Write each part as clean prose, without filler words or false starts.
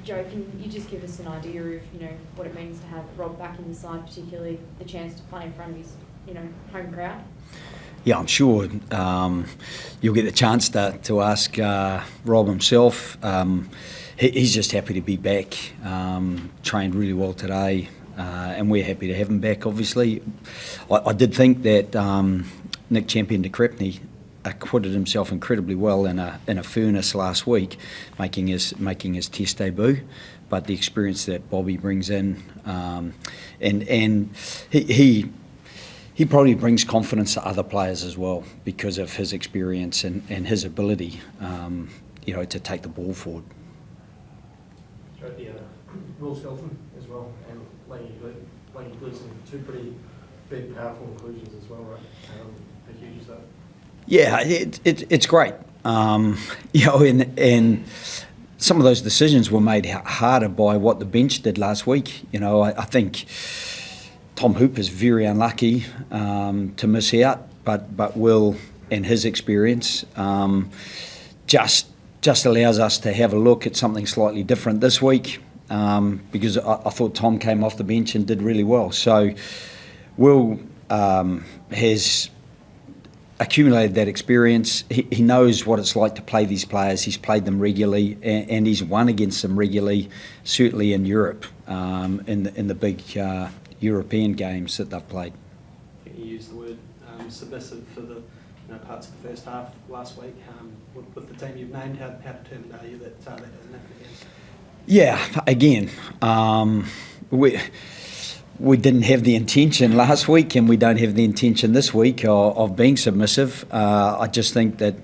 Joe, can you just give us an idea of, what it means to have Rob back in the side, particularly the chance to play in front of his, home crowd? Yeah, I'm sure you'll get the chance to ask Rob himself. He's just happy to be back, trained really well today, and we're happy to have him back, obviously. I did think that Nick Champion de Crepney acquitted himself incredibly well in a furnace last week, making his Test debut. But the experience that Bobby brings in, and he probably brings confidence to other players as well because of his experience and his ability, to take the ball forward. Will Skelton as well, and Laney Gleeson, two pretty big, powerful inclusions as well, right? How huge is that? Yeah, it's great. And some of those decisions were made harder by what the bench did last week. I think Tom Hooper's very unlucky to miss out, but Will and his experience just allows us to have a look at something slightly different this week, because I thought Tom came off the bench and did really well. So Will has accumulated that experience. He knows what it's like to play these players. He's played them regularly, and he's won against them regularly, certainly in Europe, in the big European games that they've played. I think you used the word submissive for the parts of the first half last week. With the team you've named, how determined are you that doesn't happen again? Yeah, again, we didn't have the intention last week, and we don't have the intention this week of being submissive. I just think that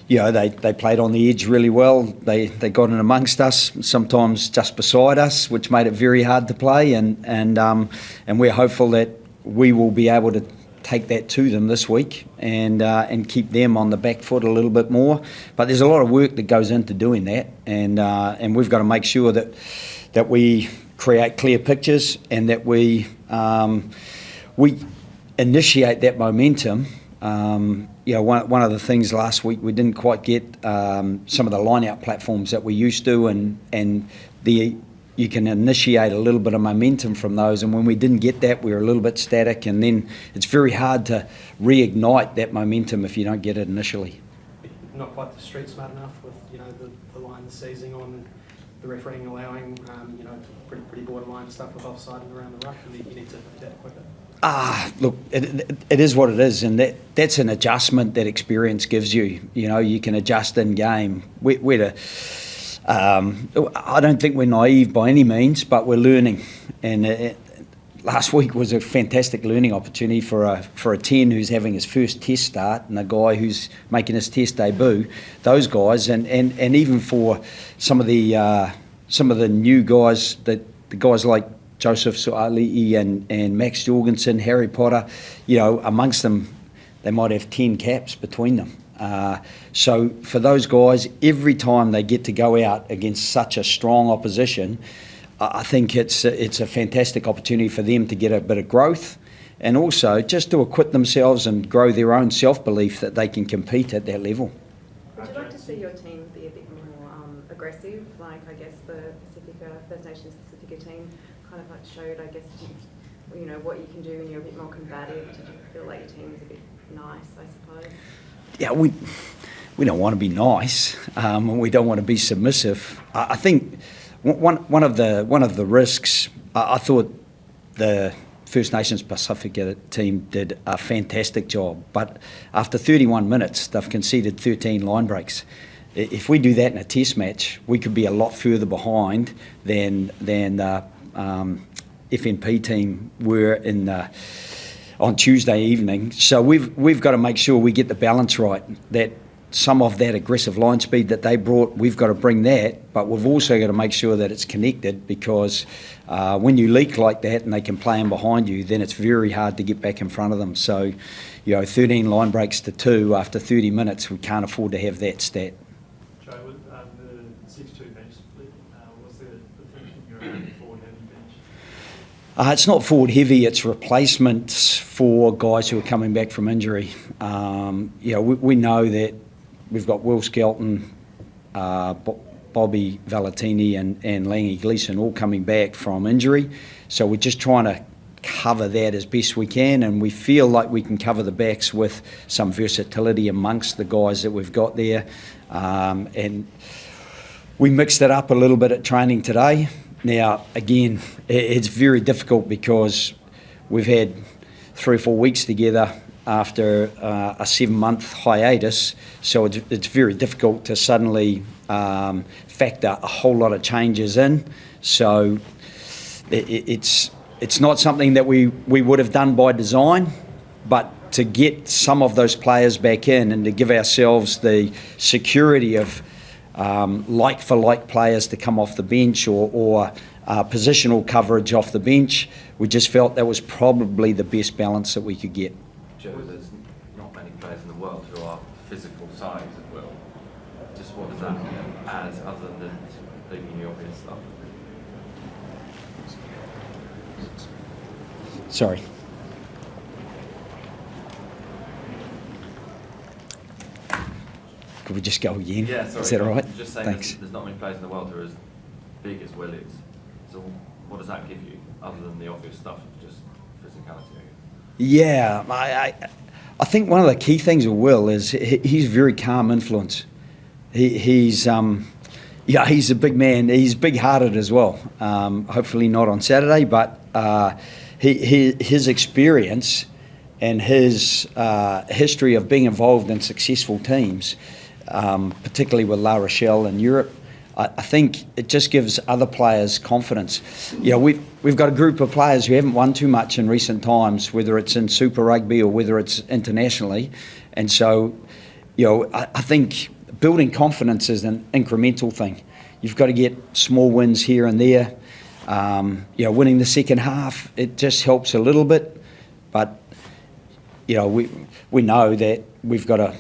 they played on the edge really well. They got in amongst us, sometimes just beside us, which made it very hard to play. And we're hopeful that we will be able to take that to them this week and keep them on the back foot a little bit more. But there's a lot of work that goes into doing that, and we've got to make sure that we create clear pictures and that we initiate that momentum. One of the things last week we didn't quite get some of the line-out platforms that we used to, and you can initiate a little bit of momentum from those, and when we didn't get that, we were a little bit static, and then it's very hard to reignite that momentum if you don't get it initially. Not quite the street smart enough with the line seizing on, the refereeing allowing pretty borderline stuff with offside and around the ruck, and you need to adapt quicker. Look, it is what it is, and that's an adjustment that experience gives you. You can adjust in game. I don't think we're naive by any means, but we're learning. And last week was a fantastic learning opportunity for a 10 who's having his first Test start, and a guy who's making his Test debut. Those guys, and even for some of the new guys, the guys like Joseph Suali'i and Max Jorgensen, Harry Potter, amongst them, they might have 10 caps between them. So for those guys, every time they get to go out against such a strong opposition, I think it's a fantastic opportunity for them to get a bit of growth, and also just to acquit themselves and grow their own self-belief that they can compete at that level. Would you like to see your team be a bit more aggressive, like I guess the First Nations Pacifica team kind of showed, I guess, what you can do when you're a bit more combative? Did you feel like your team was a bit nice, I suppose? Yeah, we don't want to be nice, and we don't want to be submissive. I think one of the risks, I thought the First Nations Pacifica team did a fantastic job, but after 31 minutes, they've conceded 13 line breaks. If we do that in a Test match, we could be a lot further behind than the FNP team were on Tuesday evening. So we've got to make sure we get the balance right, that some of that aggressive line speed that they brought, we've got to bring that, but we've also got to make sure that it's connected, because when you leak like that and they can play in behind you, then it's very hard to get back in front of them. So 13 line breaks to 2 after 30 minutes, we can't afford to have that stat. Joe, with the 6-2 bench split, was there the thinking you're around forward heavy bench? It's not forward heavy, it's replacements for guys who are coming back from injury. We know that we've got Will Skelton, Bobby Valentini and Langy Gleeson all coming back from injury. So we're just trying to cover that as best we can, and we feel like we can cover the backs with some versatility amongst the guys that we've got there. And we mixed it up a little bit at training today. Now, again, it's very difficult because we've had 3 or 4 weeks together after a 7-month hiatus, so it's very difficult to suddenly factor a whole lot of changes in. So it's not something that we would have done by design, but to get some of those players back in and to give ourselves the security of like-for-like players to come off the bench or positional coverage off the bench, we just felt that was probably the best balance that we could get. Joe, there's not many players in the world who are physical size as well. Just what does that add other than leaving the obvious stuff? Sorry. Could we just go again? Yeah, sorry. Is that all right? I'm just saying Thanks. There's not many players in the world who are as big as Will is. So what does that give you, other than the obvious stuff of just physicality, I guess? Yeah, I think one of the key things with Will is he's a very calm influence. He's a big man. He's big-hearted as well. Hopefully not on Saturday, but his experience and his history of being involved in successful teams, particularly with La Rochelle in Europe, I think it just gives other players confidence. You know, we've got a group of players who haven't won too much in recent times, whether it's in Super Rugby or whether it's internationally, and so, you know, I think building confidence is an incremental thing. You've got to get small wins here and there. You know, winning the second half, it just helps a little bit, but you know, we know that we've got to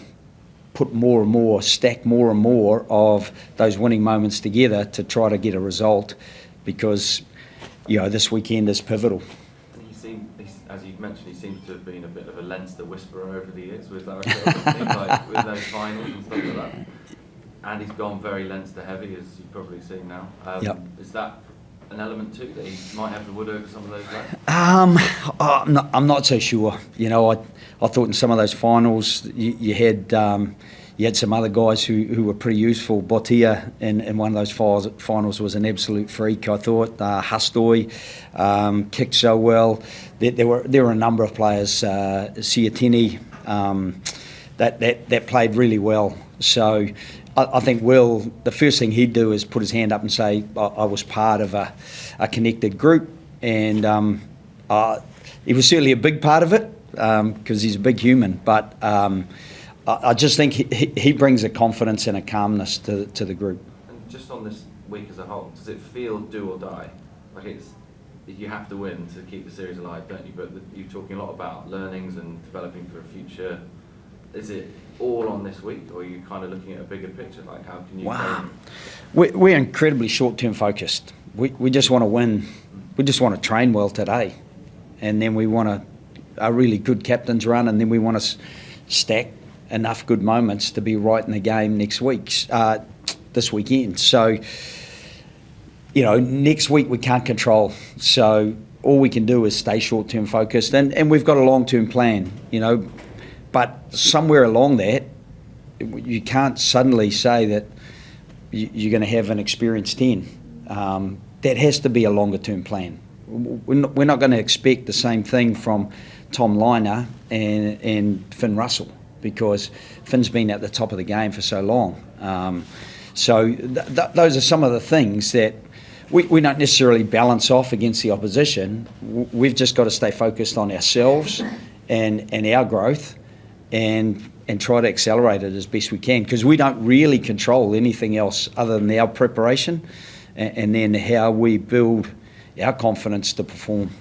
put more and more, stack more and more of those winning moments together to try to get a result, because, you know, this weekend is pivotal. As you've mentioned, he seems to have been a bit of a Leinster whisperer over the years with that, like with those finals and stuff like that. And he's gone very Leinster heavy, as you've probably seen now. Yep. Is that an element too, that he might have to woodwork some of those guys? I'm not so sure. You know, I thought in some of those finals you had some other guys who were pretty useful. Botia in one of those finals was an absolute freak, I thought. Hastoy kicked so well. There were a number of players, Siatini, that played really well. So I think Will, the first thing he'd do is put his hand up and say, I was part of a connected group, and he was certainly a big part of it, because he's a big human, but I just think he brings a confidence and a calmness to the group. And just on this week as a whole, does it feel do or die? Like you have to win to keep the series alive, don't you? But you're talking a lot about learnings and developing for a future. Is it all on this week, or are you kind of looking at a bigger picture? Like, how can you? Wow, we're incredibly short-term focused. We just want to win. We just want to train well today, and then we want a really good captain's run, and then we want to stack enough good moments to be right in the game next week, this weekend. So, you know, next week we can't control. So all we can do is stay short-term focused, and we've got a long-term plan, you know. But somewhere along that, you can't suddenly say that you're going to have an experienced 10. That has to be a longer-term plan. We're not going to expect the same thing from Tom Liner and Finn Russell, because Finn's been at the top of the game for so long. So those are some of the things that we don't necessarily balance off against the opposition. We've just got to stay focused on ourselves and our growth, and try to accelerate it as best we can, because we don't really control anything else other than our preparation and then how we build our confidence to perform.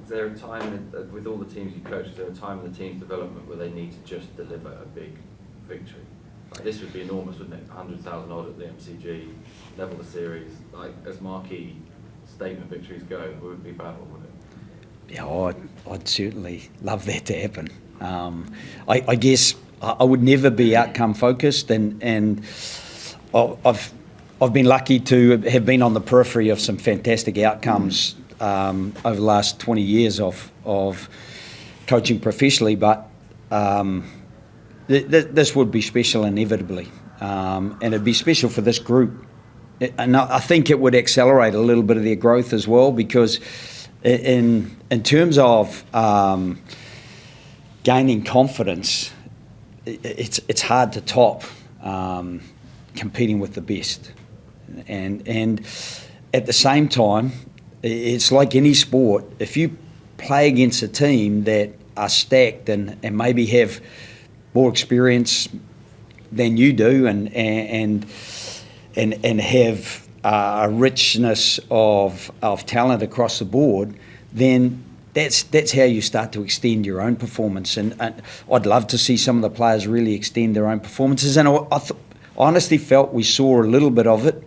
Is there a time, with all the teams you coach, is there a time in the team's development where they need to just deliver a big victory? Like, this would be enormous, wouldn't it? 100,000 odd at the MCG, level the series, like, as marquee statement victories go, it would be bad, wouldn't it? Yeah, I'd certainly love that to happen. I guess I would never be outcome focused, and I've been lucky to have been on the periphery of some fantastic outcomes over the last 20 years of coaching professionally, but this would be special inevitably, and it'd be special for this group. And I think it would accelerate a little bit of their growth as well, because in terms of gaining confidence, it's hard to top competing with the best. And at the same time, it's like any sport. If you play against a team that are stacked and maybe have more experience than you do, and have a richness of talent across the board, then that's how you start to extend your own performance. And I'd love to see some of the players really extend their own performances. And I honestly felt we saw a little bit of it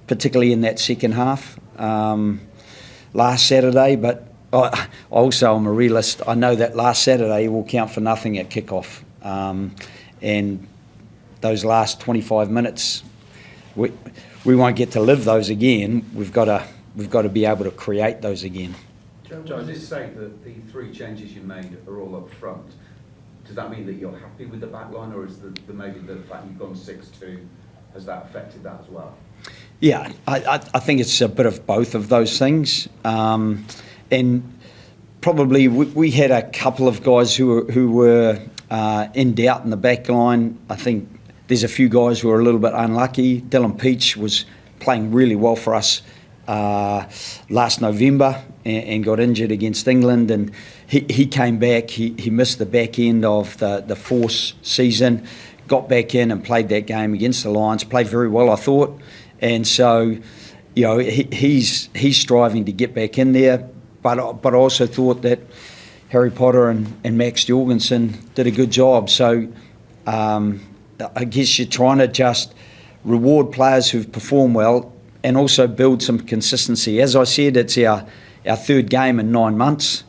particularly in that second half last Saturday. But I also am a realist. I know that last Saturday will count for nothing at kickoff, and those last 25 minutes, we won't get to live those again. We've got to be able to create those again. Joe, does this say that the 3 changes you made are all up front? Does that mean that you're happy with the back line, or is maybe the fact you've gone 6-2, has that affected that as well? Yeah, I think it's a bit of both of those things. And probably we had a couple of guys who were in doubt in the back line. I think there's a few guys who were a little bit unlucky. Dylan Peach was playing really well for us last November and got injured against England, and he came back. He missed the back end of the Force season, got back in and played that game against the Lions, played very well, I thought. And so, you know, he's striving to get back in there. But I also thought that Harry Potter and Max Jorgensen did a good job. So I guess you're trying to just reward players who've performed well and also build some consistency. As I said, it's our 3rd game in 9 months.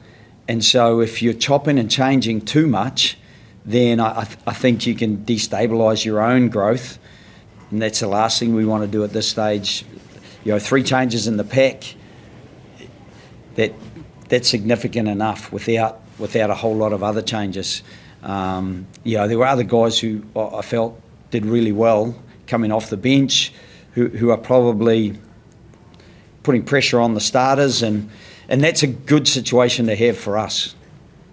And so if you're chopping and changing too much, then I think you can destabilise your own growth. And that's the last thing we want to do at this stage. You know, 3 changes in the pack, that's significant enough without a whole lot of other changes. You know, there were other guys who I felt did really well coming off the bench, who are probably putting pressure on the starters, and that's a good situation to have for us.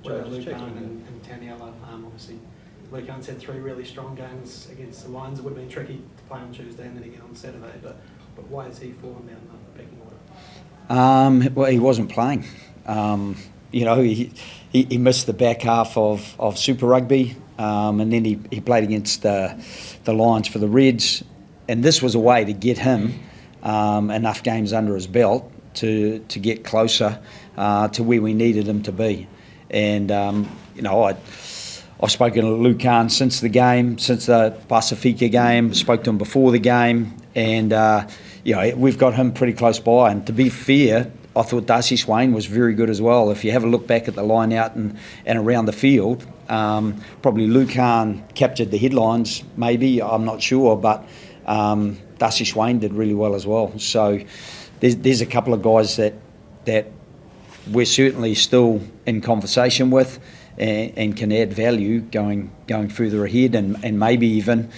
Joe, Lucan and Taniela, obviously Lucan's had 3 really strong games against the Lions. It would have been tricky to play on Tuesday and then again on Saturday, but why is he fallen down the pecking order? Well, he wasn't playing. You know, he missed the back half of Super Rugby, and then he played against the Lions for the Reds, and this was a way to get him enough games under his belt to get closer to where we needed him to be. And you know, I've spoken to Lucan since the game, since the Pacifica game, spoke to him before the game, and you know, we've got him pretty close by. And to be fair, I thought Darcy Swain was very good as well. If you have a look back at the line out and around the field, probably Lucan captured the headlines, maybe, I'm not sure, but Darcy Swain did really well as well. So there's a couple of guys that we're certainly still in conversation with and can add value going further ahead and maybe even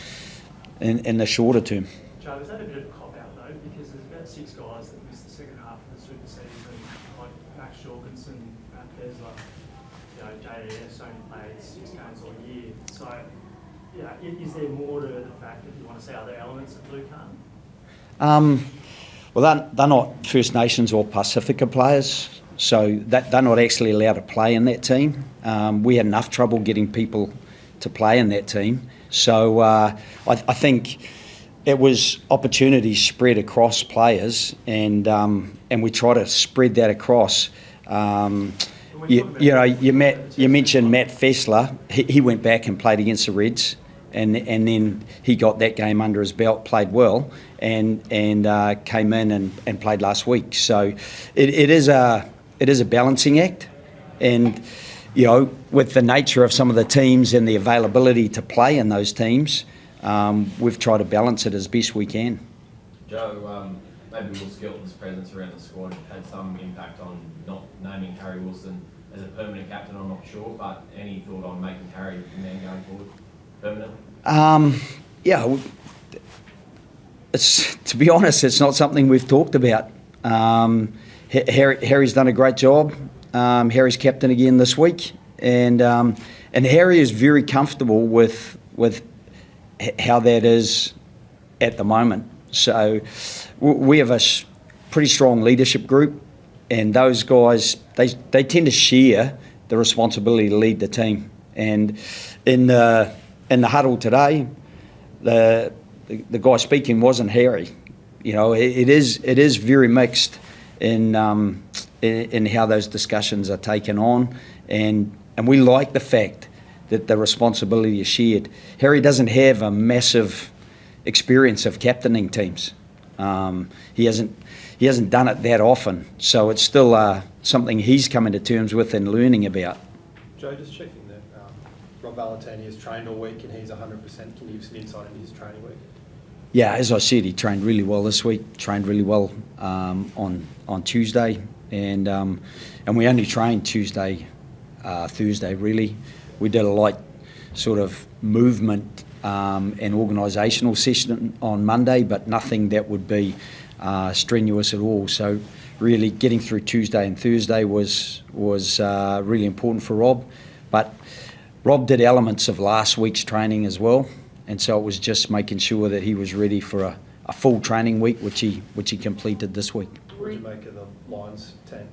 in the shorter term. Joe, is that a bit of a cop-out though? Because there's about 6 guys that missed the second half of the Super season, like Max Jorgensen, Matt Pesler, you know, JDS only played 6 games all year. So, yeah, is there more to the fact that you want to see other elements of Lucan? Well, they're not First Nations or Pacifica players, so they're not actually allowed to play in that team. We had enough trouble getting people to play in that team. So I think it was opportunities spread across players, and we try to spread that across. You mentioned Matt Fessler. He went back and played against the Reds, and then he got that game under his belt, played well, and came in and played last week. So it is a balancing act, and you know, with the nature of some of the teams and the availability to play in those teams, we've tried to balance it as best we can. Joe, maybe Will Skilton's presence around the squad had some impact on not naming Harry Wilson as a permanent captain. I'm not sure, but any thought on making Harry the man going forward permanently? Yeah, to be honest, it's not something we've talked about. Harry's done a great job. Harry's captain again this week, and Harry is very comfortable with how that is at the moment. So we have a pretty strong leadership group, and those guys they tend to share the responsibility to lead the team. And in the huddle today, the guy speaking wasn't Harry. You know, it is very mixed in how those discussions are taken on, and we like the fact that the responsibility is shared. Harry doesn't have a massive experience of captaining teams. He hasn't done it that often, so it's still something he's coming to terms with and learning about. Joe, just checking that Rob Valentini has trained all week and he's 100%. Can you give some insight into his training week? Yeah, as I said, he trained really well this week. Trained really well on Tuesday, and we only trained Tuesday, Thursday really. We did a light sort of movement and organisational session on Monday, but nothing that would be strenuous at all. So really getting through Tuesday and Thursday was really important for Rob. But Rob did elements of last week's training as well, and so it was just making sure that he was ready for a full training week, which he completed this week. What did you make of the Lions team?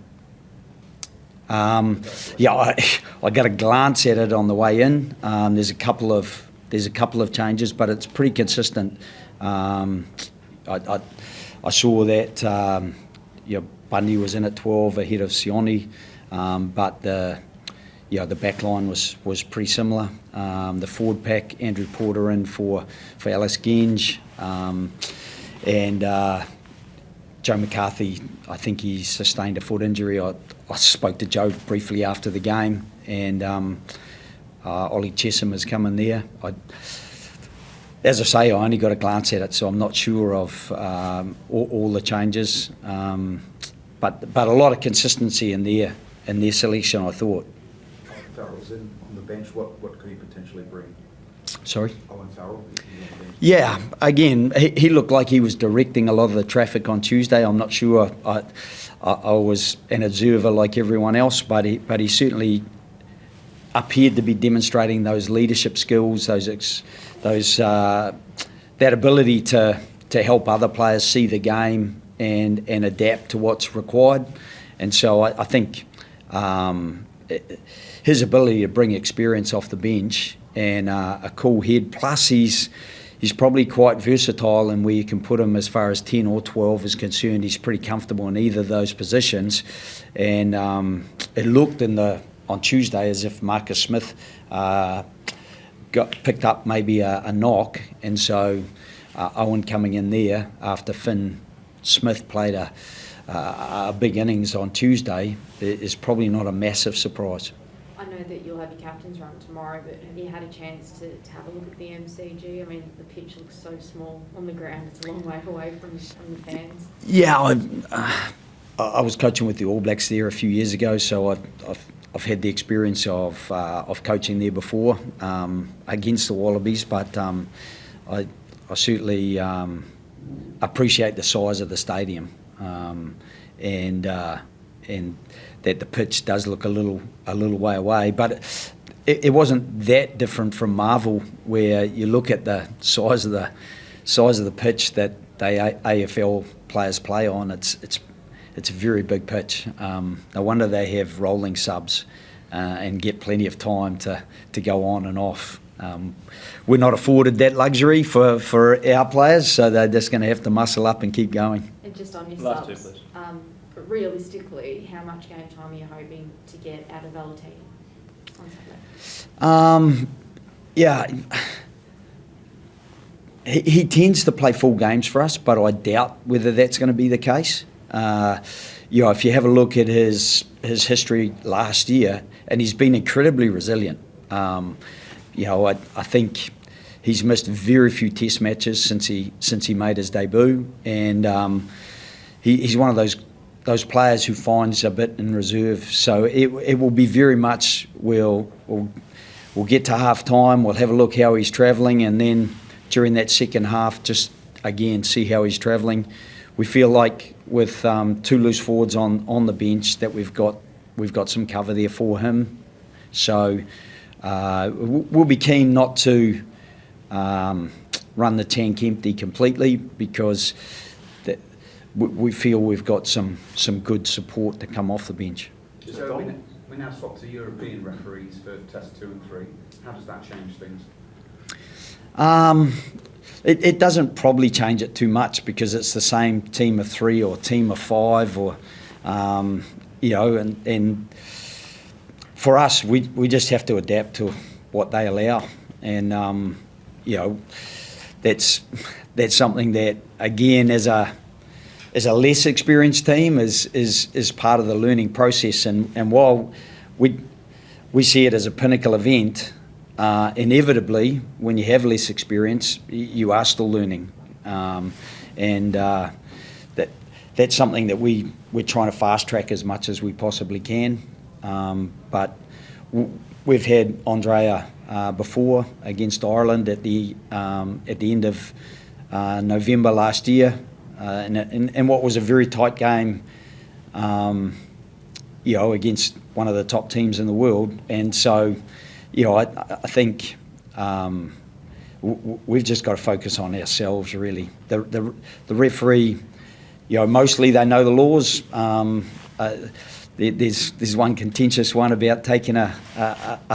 Yeah, I got a glance at it on the way in. There's a couple of changes, but it's pretty consistent. I saw that Bundy was in at 12 ahead of Sione, but the back line was pretty similar. The forward pack, Andrew Porter in for Alice Genge, and Joe McCarthy, I think he sustained a foot injury. I spoke to Joe briefly after the game, and Ollie Chesham has come in there. As I say, I only got a glance at it, so I'm not sure of all the changes. But a lot of consistency in their selection, I thought. Owen Farrell's in on the bench. What could he potentially bring? Sorry? Owen Farrell? Yeah, again, he looked like he was directing a lot of the traffic on Tuesday. I'm not sure. I was an observer like everyone else, but he certainly appeared to be demonstrating those leadership skills, that ability to help other players see the game and adapt to what's required. And so I think his ability to bring experience off the bench and a cool head, plus he's probably quite versatile, and where you can put him as far as 10 or 12 is concerned, he's pretty comfortable in either of those positions. And it looked on Tuesday as if Marcus Smith picked up maybe a knock, and so Owen coming in there after Finn Smith played a big innings on Tuesday is probably not a massive surprise. I know that you'll have your captain's run tomorrow, but have you had a chance to have a look at the MCG? I mean, the pitch looks so small on the ground. It's a long way away from the fans. Yeah, I was coaching with the All Blacks there a few years ago, so I've had the experience of coaching there before against the Wallabies, but I certainly appreciate the size of the stadium and that the pitch does look a little way away, but it wasn't that different from Marvel, where you look at the size of the pitch that the AFL players play on. It's a very big pitch. No wonder they have rolling subs and get plenty of time to go on and off. We're not afforded that luxury for our players, so they're just going to have to muscle up and keep going. And just on your Last subs, two, please. But realistically, how much game time are you hoping to get out of Valentini on Saturday? Yeah, he tends to play full games for us, but I doubt whether that's going to be the case. If you have a look at his history last year, and he's been incredibly resilient. I think He's missed very few Test matches since he made his debut, and he's one of those players who finds a bit in reserve. So it will be very much we'll get to half time. We'll have a look how he's travelling, and then during that second half, just again see how he's travelling. We feel like with 2 loose forwards on the bench that we've got some cover there for him. So we'll be keen not to run the tank empty completely, because we feel we've got some good support to come off the bench. So we now swap to European referees for Test 2 and 3. How does that change things? It doesn't probably change it too much, because it's the same team of 3 or team of 5, or and for us, we just have to adapt to what they allow, and that's something that, again, as a less experienced team is part of the learning process, and while we see it as a pinnacle event, inevitably, when you have less experience, you are still learning, and that's something that we're trying to fast track as much as we possibly can. But we've had Andrea before against Ireland at the end of November last year, and what was a very tight game, against one of the top teams in the world, and so. I think we've just got to focus on ourselves, really. The referee, mostly they know the laws. There's one contentious one about taking a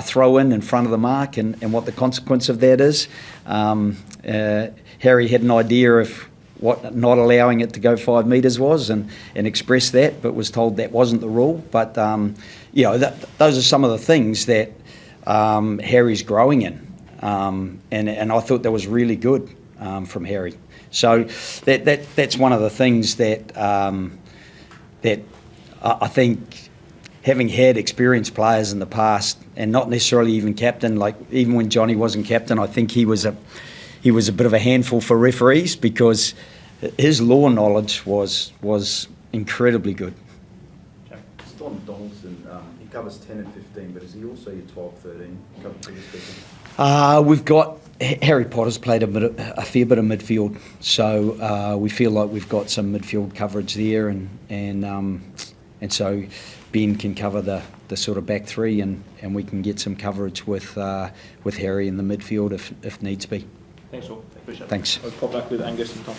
throw in front of the mark and what the consequence of that is. Harry had an idea of what not allowing it to go 5 metres was, and expressed that, but was told that wasn't the rule. But those are some of the things that Harry's growing in, and I thought that was really good from Harry. So that's one of the things that I think, having had experienced players in the past, and not necessarily even captain, like even when Johnny wasn't captain, I think he was a bit of a handful for referees, because his law knowledge was incredibly good. Don Donaldson, he covers 10 and 15, but is he also your 12, 13 cover for this season? We've got Harry Potter's played a fair bit of midfield, so we feel like we've got some midfield coverage there, and so Ben can cover the sort of back 3, and we can get some coverage with Harry in the midfield if needs be. Thanks all. Appreciate it. Thanks. I'll pop back with Angus and Tom.